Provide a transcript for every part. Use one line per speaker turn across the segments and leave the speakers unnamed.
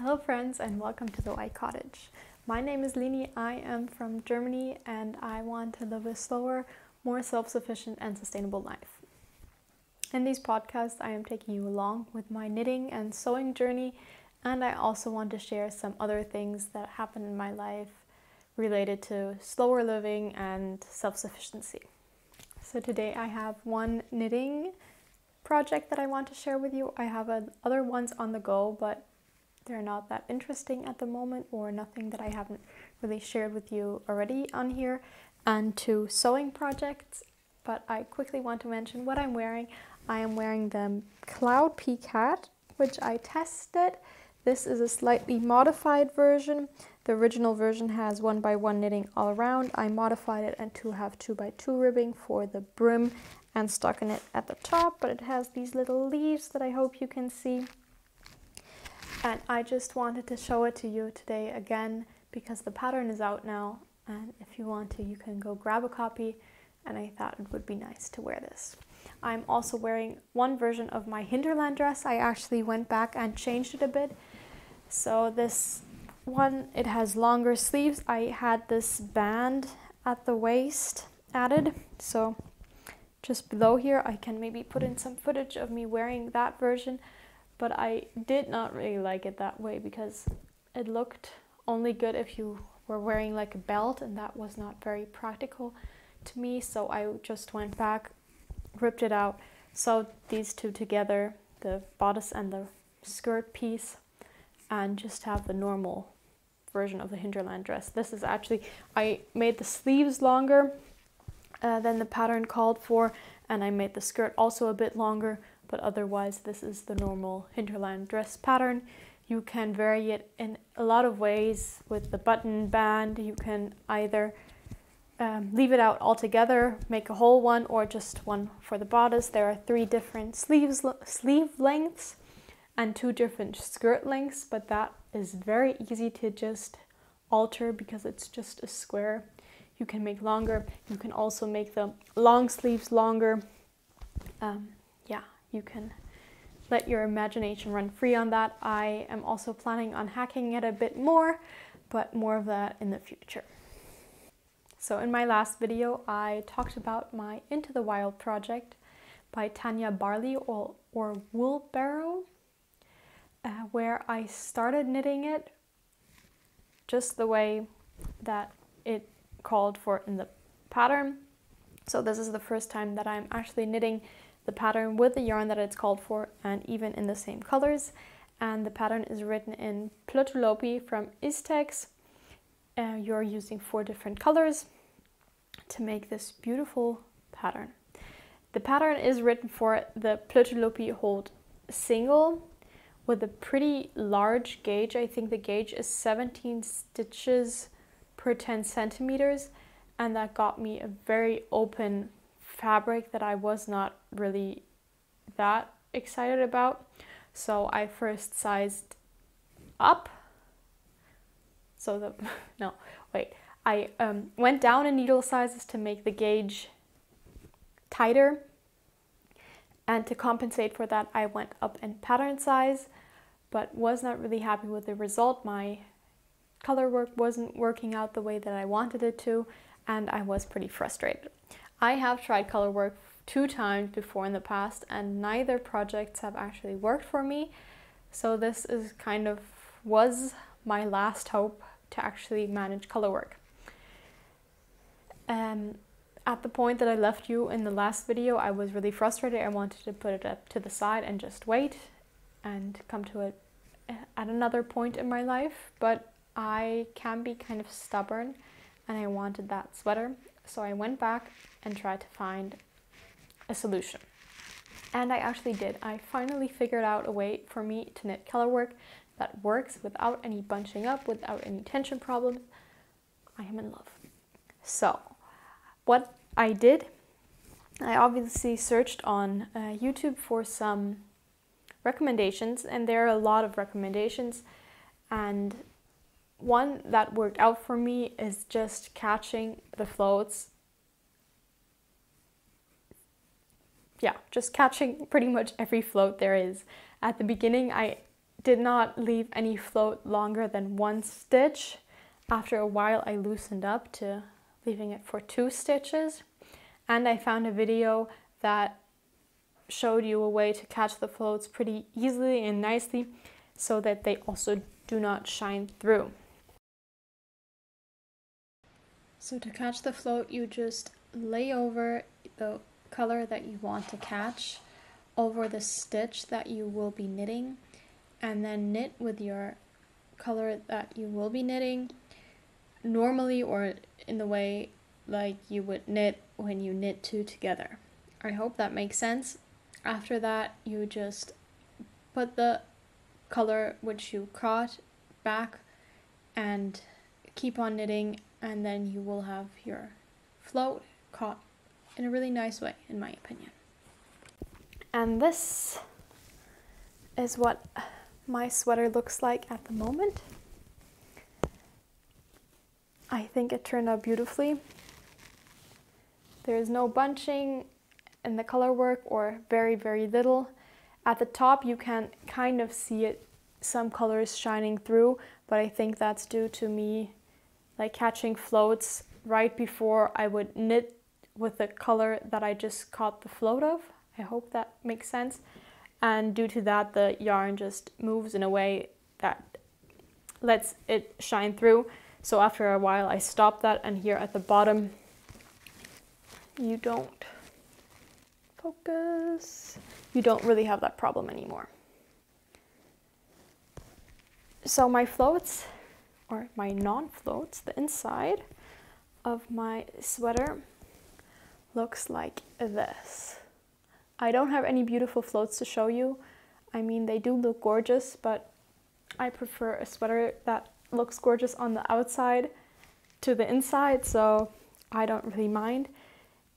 Hello friends and welcome to the White Cottage. My name is Leni, I am from Germany and I want to live a slower, more self-sufficient and sustainable life. In these podcasts I am taking you along with my knitting and sewing journey, and I also want to share some other things that happen in my life related to slower living and self-sufficiency. So today I have one knitting project that I want to share with you. I have other ones on the go, but they're not that interesting at the moment, or nothing that I haven't really shared with you already on here, and two sewing projects. But I quickly want to mention what I'm wearing. I am wearing the Cloud Peak hat, which I tested. This is a slightly modified version. The original version has 1x1 knitting all around. I modified it and to have 2x2 ribbing for the brim and stockinette at the top, but it has these little leaves that I hope you can see. And I just wanted to show it to you today again because the pattern is out now, and if you want to, you can go grab a copy, and I thought it would be nice to wear this. I'm also wearing one version of my Hinterlanddress. I actually went back and changed it a bit. So this one, it has longer sleeves. I had this band at the waist added, so just below here I can maybe put in some footage of me wearing that version. But I did not really like it that way because it looked only good if you were wearing like a belt, and that was not very practical to me. So I just went back, ripped it out, sewed these two together, the bodice and the skirt piece, and just have the normal version of the Hinterland dress. This is actually, I made the sleeves longer than the pattern called for, and I made the skirt also a bit longer. But otherwise, this is the normal Hinterland dress pattern. You can vary it in a lot of ways with the button band. You can either leave it out altogether, make a whole one, or just one for the bodice. There are 3 different sleeve lengths and 2 different skirt lengths, but that is very easy to just alter because it's just a square. You can make longer. You can also make the long sleeves longer. You can let your imagination run free on that. I am also planning on hacking it a bit more, but more of that in the future. So in my last video, I talked about my Into the Wild project by Tanja Barley or Woolbarrow, where I started knitting it just the way that it called for in the pattern. So this is the first time that I'm actually knitting the pattern with the yarn that it's called for, and even in the same colors. And the pattern is written in Plötulopi from Istex. You're using 4 different colors to make this beautiful pattern. The pattern is written for the Plötulopi hold single with a pretty large gauge. I think the gauge is 17 stitches per 10 centimeters, and that got me a very open fabric that I was not really that excited about. So I first sized up. I went down in needle sizes to make the gauge tighter, and to compensate for that I went up in pattern size, but was not really happy with the result. My color work wasn't working out the way that I wanted it to, and I was pretty frustrated. I have tried Colorwork 2 times before in the past, and neither projects have actually worked for me. So this is was my last hope to actually manage Colorwork. At the point that I left you in the last video, I was really frustrated. I wanted to put it up to the side and just wait and come to it at another point in my life. But I can be kind of stubborn, and I wanted that sweater. So I went back and tried to find a solution. And I actually did. I finally figured out a way for me to knit Colorwork that works without any bunching up, without any tension problems. I am in love. So what I did, I obviously searched on YouTube for some recommendations, and there are a lot of recommendations, and one that worked out for me is just catching the floats. Just catching pretty much every float there is. At the beginning, I did not leave any float longer than 1 stitch. After a while I loosened up to leaving it for 2 stitches, and I found a video that showed you a way to catch the floats pretty easily and nicely so that they also do not shine through. So to catch the float, you just lay over the color that you want to catch over the stitch that you will be knitting, and then knit with your color that you will be knitting normally, or in the way like you would knit when you knit 2 together. I hope that makes sense. After that, you just put the color which you caught back and keep on knitting, and then you will have your float caught in a really nice way, in my opinion. And this is what my sweater looks like at the moment. I think it turned out beautifully. There's no bunching in the color work, or very, very little. At the top you can kind of see it, some colors shining through, but I think that's due to me like catching floats right before I would knit with the color that I just caught the float of. I hope that makes sense. And due to that, the yarn just moves in a way that lets it shine through. So after a while I stopped that, and here at the bottom, you don't focus. You don't really have that problem anymore. So my floats, or my non-floats, the inside of my sweater looks like this. I don't have any beautiful floats to show you. I mean, they do look gorgeous, but I prefer a sweater that looks gorgeous on the outside to the inside, so I don't really mind.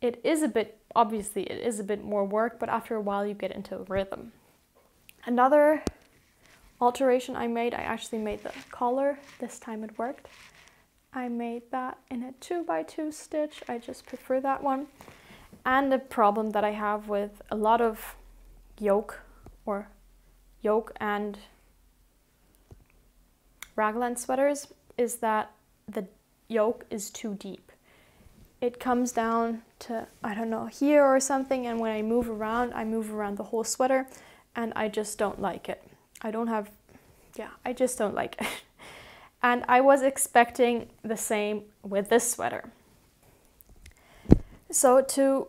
It is a bit, obviously it is a bit more work, but after a while you get into a rhythm. Another alteration I made, I actually made the collar. This time it worked. I made that in a 2x2 stitch. I just prefer that one. And the problem that I have with a lot of yoke and raglan sweaters is that the yoke is too deep. It comes down to, I don't know, here or something, and when I move around the whole sweater, and I just don't like it. I just don't like it. And I was expecting the same with this sweater. So to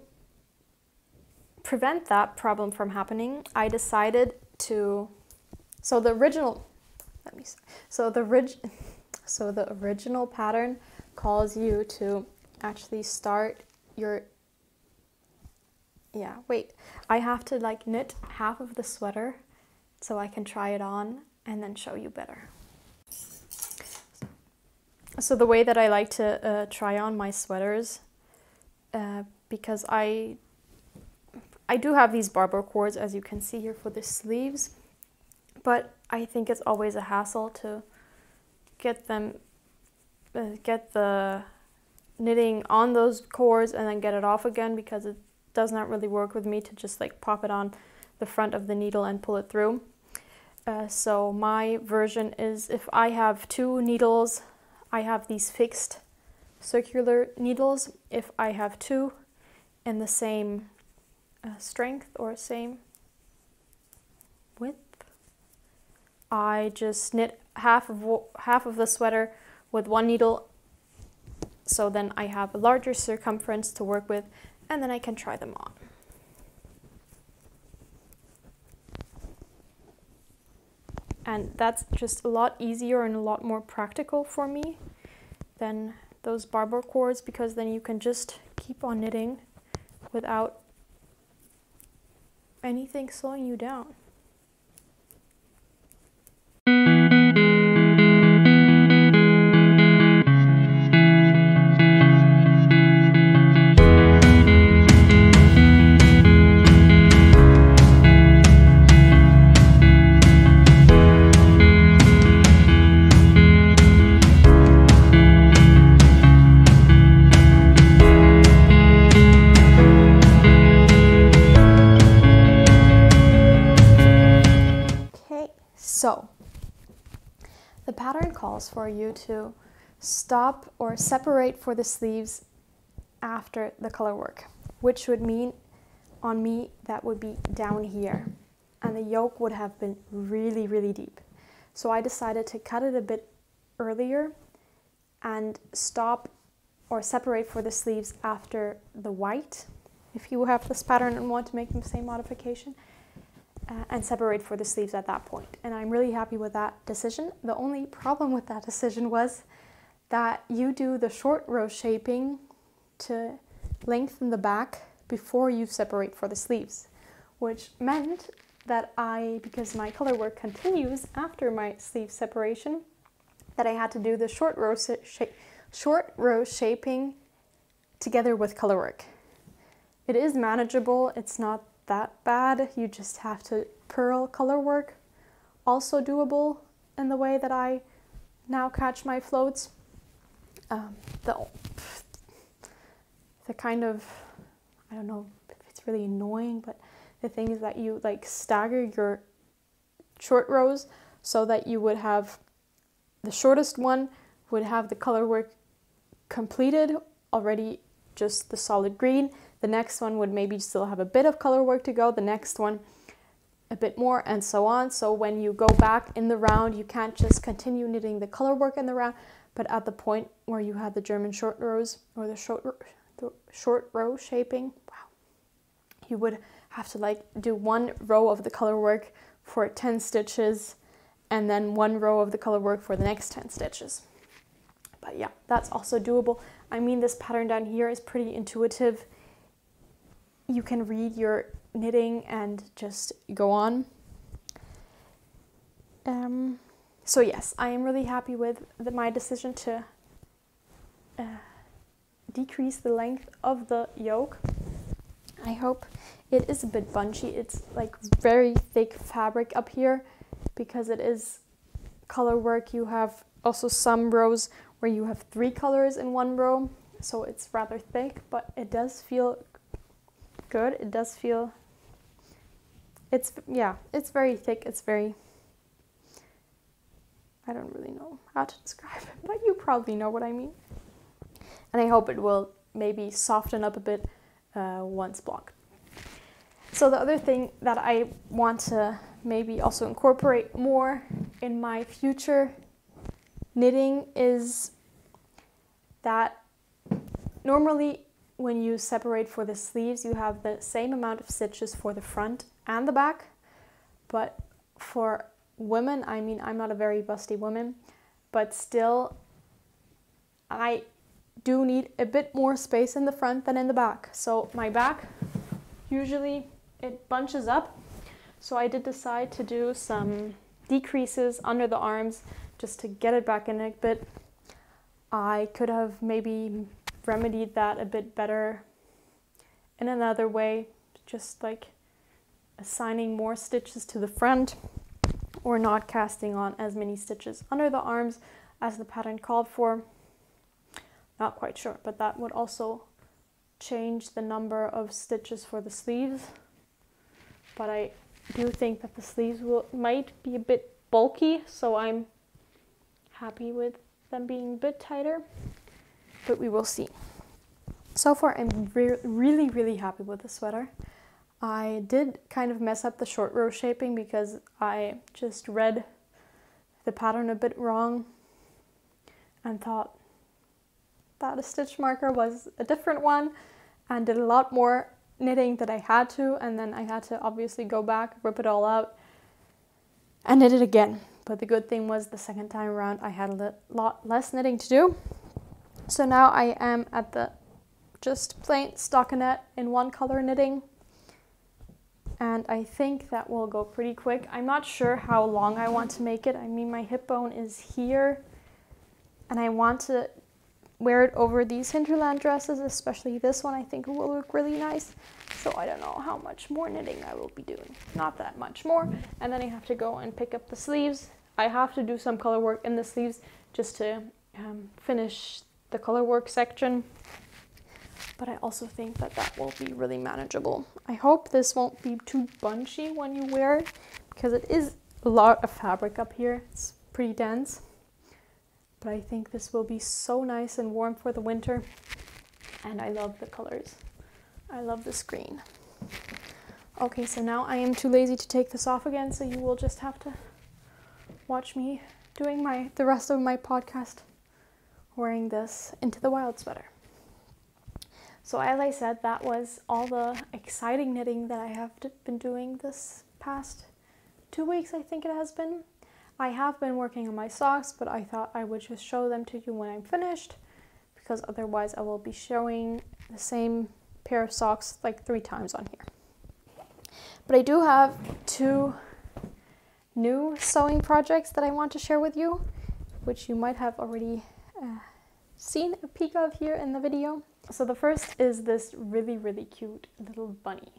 prevent that problem from happening, I decided to, the original pattern calls you to actually start your, I have to like knit half of the sweater so I can try it on and then show you better. So the way that I like to try on my sweaters, because I do have these barber cords, as you can see here, for the sleeves, but I think it's always a hassle to get the knitting on those cords and then get it off again, because it does not really work with me to just like pop it on the front of the needle and pull it through. So my version is, if I have 2 needles, I have these fixed circular needles. If I have 2 in the same strength or same width, I just knit half of the sweater with 1 needle, so then I have a larger circumference to work with, and then I can try them on. And that's just a lot easier and a lot more practical for me than those barber cords, because then you can just keep on knitting without anything slowing you down. So the pattern calls for you to stop or separate for the sleeves after the color work, which would mean on me that would be down here, and the yoke would have been really, really deep. So I decided to cut it a bit earlier and stop or separate for the sleeves after the white, if you have this pattern and want to make the same modification, and separate for the sleeves at that point. And I'm really happy with that decision. The only problem with that decision was that you do the short row shaping to lengthen the back before you separate for the sleeves, which meant that because my color work continues after my sleeve separation, that I had to do the short row shaping together with color work. It is manageable, it's not that bad, you just have to purl color work, also doable in the way that I now catch my floats. The kind of, I don't know if it's really annoying, but the thing is that you like stagger your short rows so that you would have the shortest one would have the color work completed already, just the solid green. The next one would maybe still have a bit of color work to go, the next one a bit more, and so on. So when you go back in the round, you can't just continue knitting the color work in the round, but at the point where you had the German short rows or the short row shaping, wow, you would have to like do one row of the color work for 10 stitches and then one row of the color work for the next 10 stitches. But yeah, that's also doable. I mean, this pattern down here is pretty intuitive. You can read your knitting and just go on. So yes, I am really happy with my decision to decrease the length of the yoke. I hope it is a bit bunchy. It's like very thick fabric up here because it is color work. You have also some rows where you have 3 colors in one row, so it's rather thick, but it does feel good. It does feel, it's very thick. It's very, I don't really know how to describe it, but you probably know what I mean. And I hope it will maybe soften up a bit once blocked. So the other thing that I want to maybe also incorporate more in my future knitting is that normally when you separate for the sleeves, you have the same amount of stitches for the front and the back. But for women, I mean, I'm not a very busty woman, but still I do need a bit more space in the front than in the back. So my back, usually it bunches up. So I did decide to do some decreases under the arms just to get it back in a bit. I could have maybe remedied that a bit better in another way, just like assigning more stitches to the front or not casting on as many stitches under the arms as the pattern called for. Not quite sure, but that would also change the number of stitches for the sleeves. But I do think that the sleeves might be a bit bulky, so I'm happy with them being a bit tighter, but we will see. So far, I'm really, really happy with the sweater. I did kind of mess up the short row shaping because I just read the pattern a bit wrong and thought that a stitch marker was a different one and did a lot more knitting than I had to, and then I had to obviously go back, rip it all out and knit it again. But the good thing was the second time around I had a lot less knitting to do. So now I am at the just plain stockinette in one color knitting, and I think that will go pretty quick. I'm not sure how long I want to make it. I mean, my hip bone is here and I want to wear it over these hinterland dresses, especially this one. I think it will look really nice. So I don't know how much more knitting I will be doing. Not that much more. And then I have to go and pick up the sleeves. I have to do some color work in the sleeves just to finish the color work section. But I also think that that will be really manageable. I hope this won't be too bunchy when you wear it, because it is a lot of fabric up here. It's pretty dense, but I think this will be so nice and warm for the winter. And I love the colors. I love this green. Okay, so now I am too lazy to take this off again, so you will just have to watch me doing the rest of my podcast wearing this Into the Wild sweater. So as I said, that was all the exciting knitting that I have been doing this past 2 weeks, I think it has been. I have been working on my socks, but I thought I would just show them to you when I'm finished, because otherwise I will be showing the same pair of socks like 3 times on here. But I do have 2 new sewing projects that I want to share with you, which you might have already seen a peek of here in the video. So the first is this really, really cute little bunny.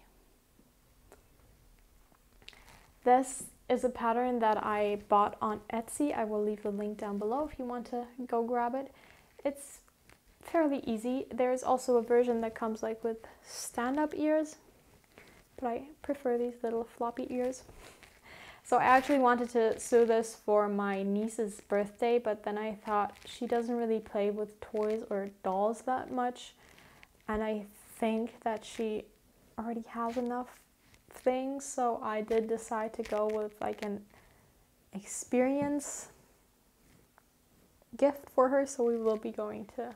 This is a pattern that I bought on Etsy. I will leave the link down below if you want to go grab it. It's fairly easy. There's also a version that comes like with stand-up ears, but I prefer these little floppy ears. So I actually wanted to sew this for my niece's birthday, but then I thought she doesn't really play with toys or dolls that much, and I think that she already has enough things, so I did decide to go with like an experience gift for her. So we will be going to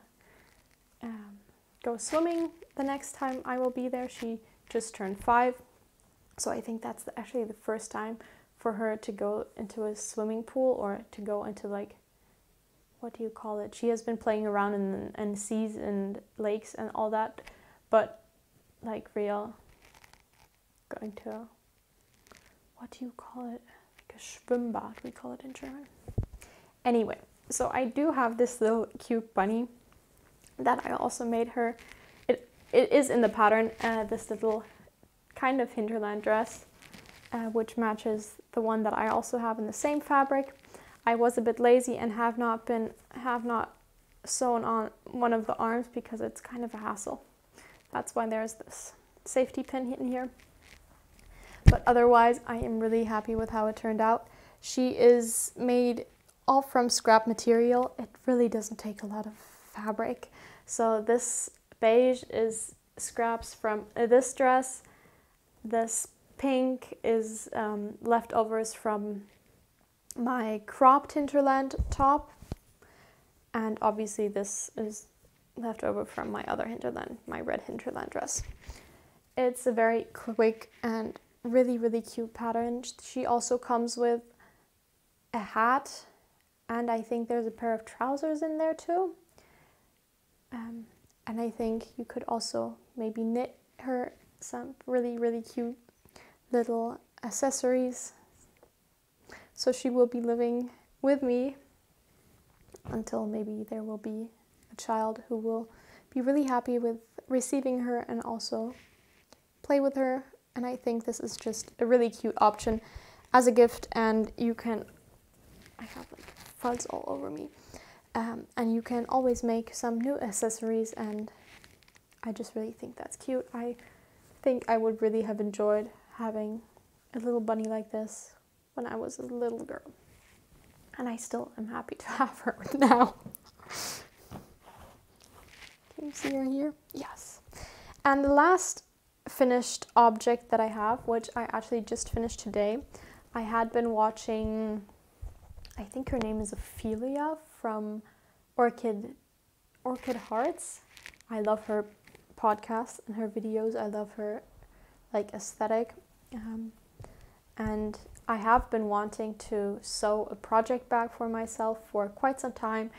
go swimming the next time I will be there. She just turned 5, so I think that's actually the first time for her to go into a swimming pool, or to go into like, what do you call it? She has been playing around in seas and lakes and all that, but like real going to, what do you call it? Like a Schwimmbad, we call it in German. Anyway, so I do have this little cute bunny that I also made her. It is in the pattern, this little kind of hinterland dress, which matches the one that I also have in the same fabric. I was a bit lazy and have not sewn on one of the arms because it's kind of a hassle. That's why there's this safety pin in here. But otherwise, I am really happy with how it turned out. She is made all from scrap material. It really doesn't take a lot of fabric. So this beige is scraps from this dress. This pink is leftovers from my cropped hinterland top, and obviously this is leftover from my other hinterland, my red hinterland dress. It's a very quick and really, really cute pattern. She also comes with a hat, and I think there's a pair of trousers in there too. And I think you could also maybe knit her some really, really cute little accessories. So she will be living with me until maybe there will be a child who will be really happy with receiving her and also play with her. And I think this is just a really cute option as a gift, and you can, I have like fuzz all over me, and you can always make some new accessories, and I just really think that's cute. I think I would really have enjoyed having a little bunny like this when I was a little girl, and I still am happy to have her now. Can you see her here? Yes. And the last finished object that I have, which I actually just finished today, I had been watching, I think her name is Ophelia from Orchid Hearts. I love her podcast and her videos. I love her like aesthetic, and I have been wanting to sew a project bag for myself for quite some time,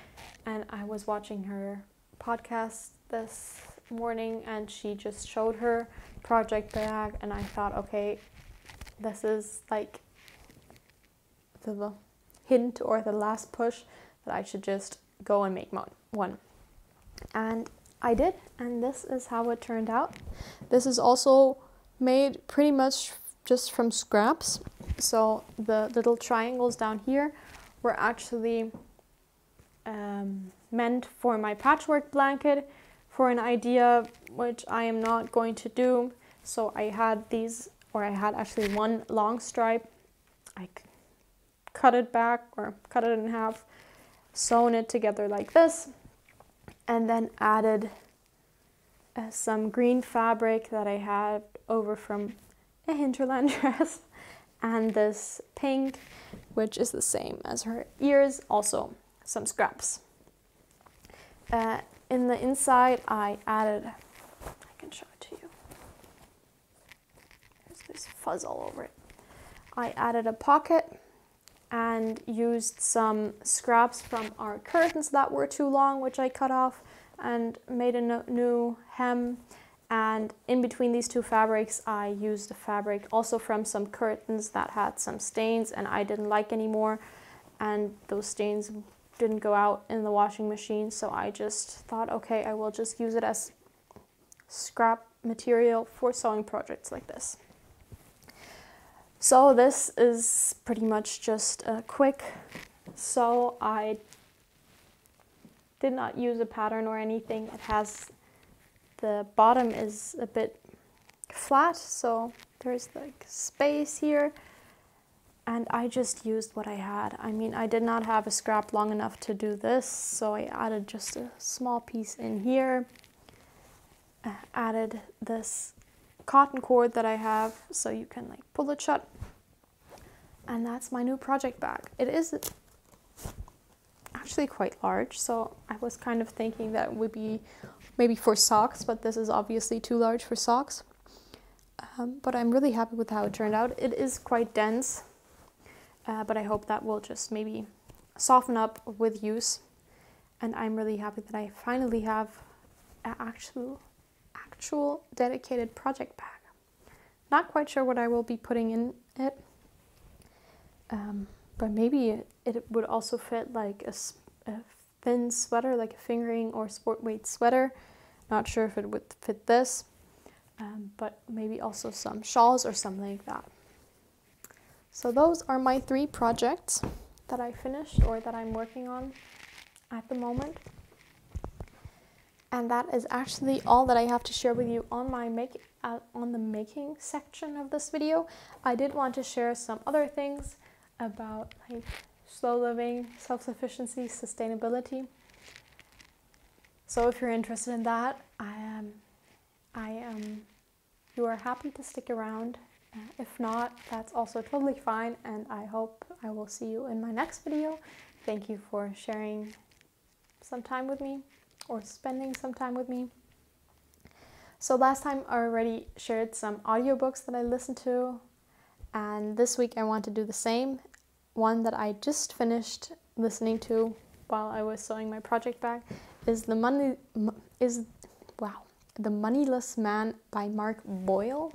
and I was watching her podcast this morning and she just showed her project bag, and I thought, okay, this is like the hint or the last push that I should just go and make one. And I did, and this is how it turned out. This is also made pretty much just from scraps. So the little triangles down here were actually meant for my patchwork blanket, for an idea which I am not going to do. So I had these, or I had actually one long stripe. I cut it back or cut it in half, sewn it together like this, and then added some green fabric that I had over from a Hinterlanddress, and this pink, which is the same as her ears, also some scraps. In the inside, I added, I can show it to you. There's this fuzz all over it. I added a pocket and used some scraps from our curtains that were too long, which I cut off, and made a new hem. And in between these two fabrics, I used the fabric also from some curtains that had some stains and I didn't like anymore. And those stains didn't go out in the washing machine, so I just thought, okay, I will just use it as scrap material for sewing projects like this. So this is pretty much just a quick sew. I did not use a pattern or anything. It has, the bottom is a bit flat, so there's like space here. And I just used what I had. I mean, I did not have a scrap long enough to do this, so I added just a small piece in here. Added this cotton cord that I have, so you can like pull it shut. And that's my new project bag. It is actually quite large, so I was kind of thinking that it would be maybe for socks, but this is obviously too large for socks. But I'm really happy with how it turned out. It is quite dense. But I hope that will just maybe soften up with use. And I'm really happy that I finally have an actual dedicated project bag. Not quite sure what I will be putting in it. But maybe it would also fit like a thin sweater, like a fingering or sport weight sweater. Not sure if it would fit this. But maybe also some shawls or something like that. So those are my 3 projects that I finished or that I'm working on at the moment. And that is actually all that I have to share with you on my on the making section of this video. I did want to share some other things about like slow living, self-sufficiency, sustainability. So if you're interested in that, you are happy to stick around. If not, that's also totally fine, and I hope I will see you in my next video. Thank you for sharing some time with me, or spending some time with me. So last time I already shared some audiobooks that I listened to, and this week I want to do the same. One that I just finished listening to while I was sewing my project bag is The Moneyless Man by Mark Boyle.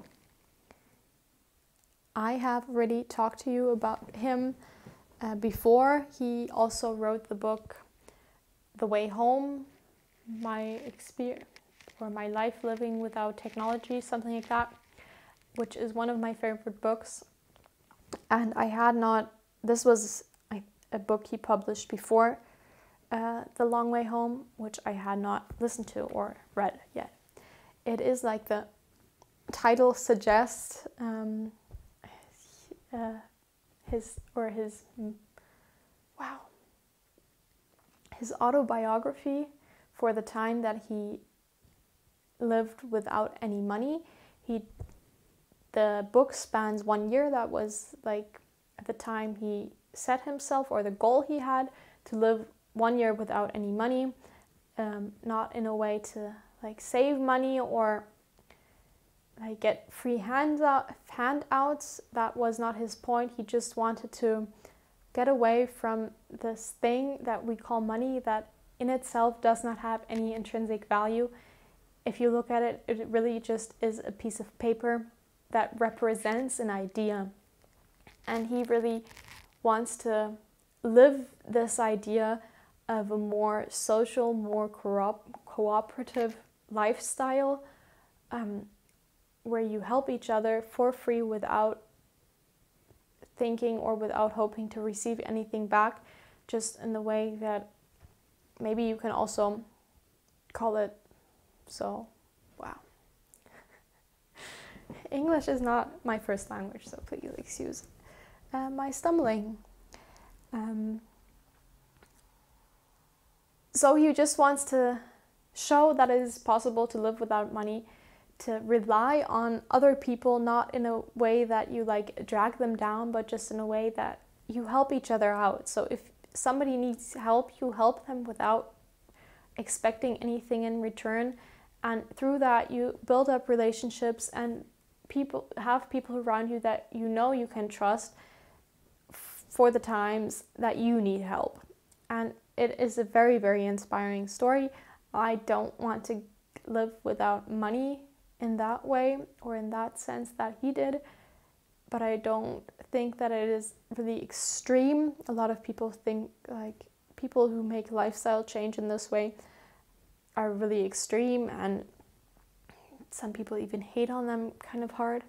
I have already talked to you about him before. He also wrote the book The Way Home, my experience or my life living without technology, something like that, which is one of my favorite books. And this was a book he published before The Long Way Home, which I had not listened to or read yet. It is like the title suggests, his autobiography for the time that he lived without any money. The book spans 1 year. That was like at the time he set himself, or the goal he had, to live 1 year without any money, not in a way to like save money or like get free handouts. That was not his point. He just wanted to get away from this thing that we call money, that in itself does not have any intrinsic value. If you look at it, it really just is a piece of paper that represents an idea. And he really wants to live this idea of a more social, more cooperative lifestyle, where you help each other for free without thinking or without hoping to receive anything back, just in the way that maybe you can also call it. So, wow. English is not my first language, so please excuse my stumbling. So he just wants to show that it is possible to live without money, to rely on other people, not in a way that you like drag them down, but just in a way that you help each other out. So if somebody needs help, you help them without expecting anything in return. And through that, you build up relationships and people around you that you know you can trust for the times that you need help. And it is a very, very inspiring story. I don't want to live without money in that way or in that sense that he did, but I don't think that it is really extreme. A lot of people think like people who make lifestyle change in this way are really extreme, and some people even hate on them kind of hard.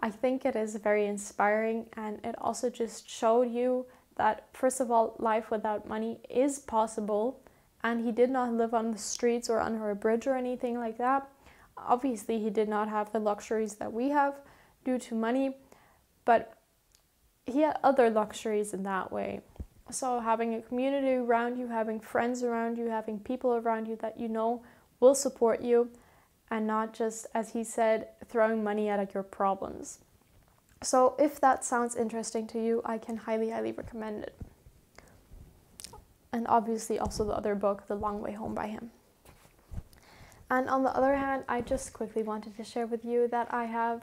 I think it is very inspiring, and it also just showed you that, first of all, life without money is possible, and he did not live on the streets or under a bridge or anything like that. Obviously, he did not have the luxuries that we have due to money, but he had other luxuries in that way. So having a community around you, having friends around you, having people around you that you know will support you, and not just, as he said, throwing money at your problems. So if that sounds interesting to you, I can highly, highly recommend it. And obviously also the other book, The Long Way Home by him. And on the other hand, I just quickly wanted to share with you that I have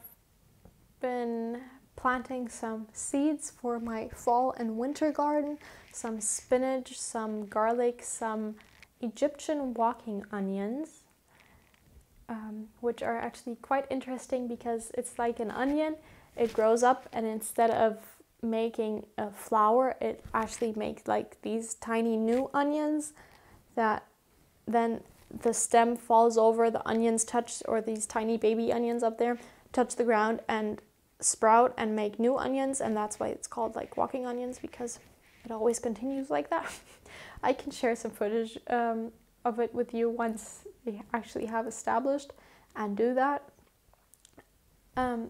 been planting some seeds for my fall and winter garden, some spinach, some garlic, some Egyptian walking onions, which are actually quite interesting because it's like an onion. It grows up, and instead of making a flower, it actually makes like these tiny new onions that then the stem falls over, the onions touch, or these tiny baby onions up there touch the ground and sprout and make new onions, and that's why it's called like walking onions, because it always continues like that. I can share some footage of it with you once we actually have established and do that.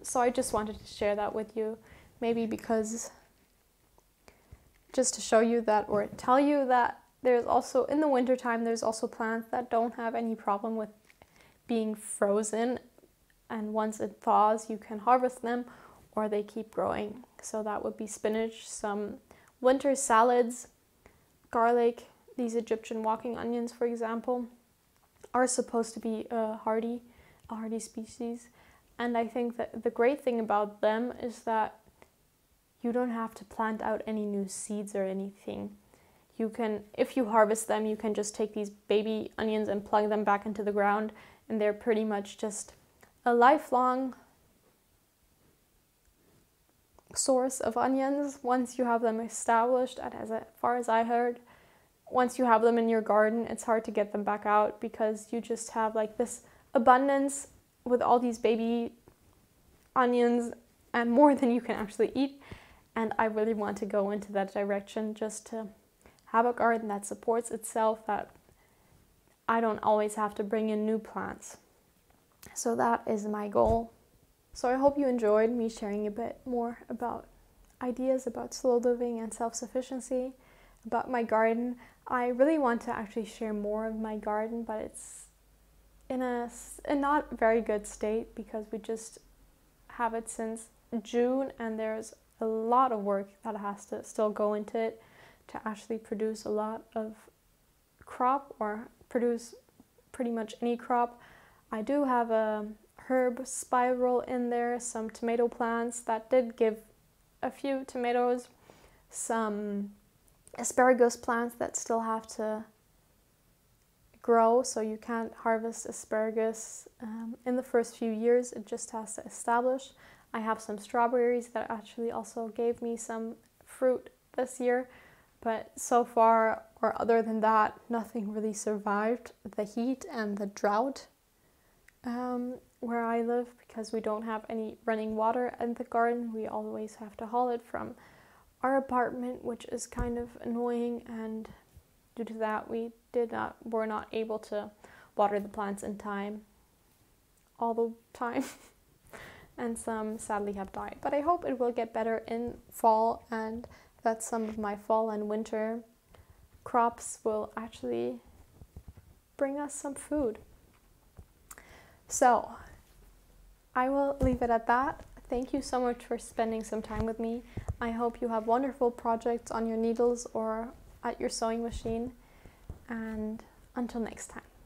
So I just wanted to share that with you, maybe because just to show you that, or tell you that there's also, in the wintertime, there's also plants that don't have any problem with being frozen, and once it thaws, you can harvest them, or they keep growing. So that would be spinach, some winter salads, garlic. These Egyptian walking onions, for example, are supposed to be a hardy species. And I think that the great thing about them is that you don't have to plant out any new seeds or anything. You can, if you harvest them, you can just take these baby onions and plug them back into the ground, and they're pretty much just a lifelong source of onions once you have them established. And as far as I heard, once you have them in your garden, it's hard to get them back out because you just have like this abundance with all these baby onions and more than you can actually eat. And I really want to go into that direction, just to have a garden that supports itself, that I don't always have to bring in new plants. So that is my goal. So I hope you enjoyed me sharing a bit more about ideas about slow living and self-sufficiency, about my garden. I really want to actually share more of my garden, but it's in a not very good state because we just have it since June, and there's a lot of work that has to still go into it to actually produce a lot of crop, or produce pretty much any crop. I do have a herb spiral in there, some tomato plants that did give a few tomatoes, some asparagus plants that still have to grow, so you can't harvest asparagus in the first few years, it just has to establish. I have some strawberries that actually also gave me some fruit this year, but so far, or other than that, nothing really survived the heat and the drought where I live, because we don't have any running water in the garden. We always have to haul it from our apartment, which is kind of annoying, and due to that were not able to water the plants in time all the time. And some sadly have died, but I hope it will get better in fall, and that some of my fall and winter crops will actually bring us some food. So I will leave it at that. Thank you so much for spending some time with me. I hope you have wonderful projects on your needles or at your sewing machine. And until next time.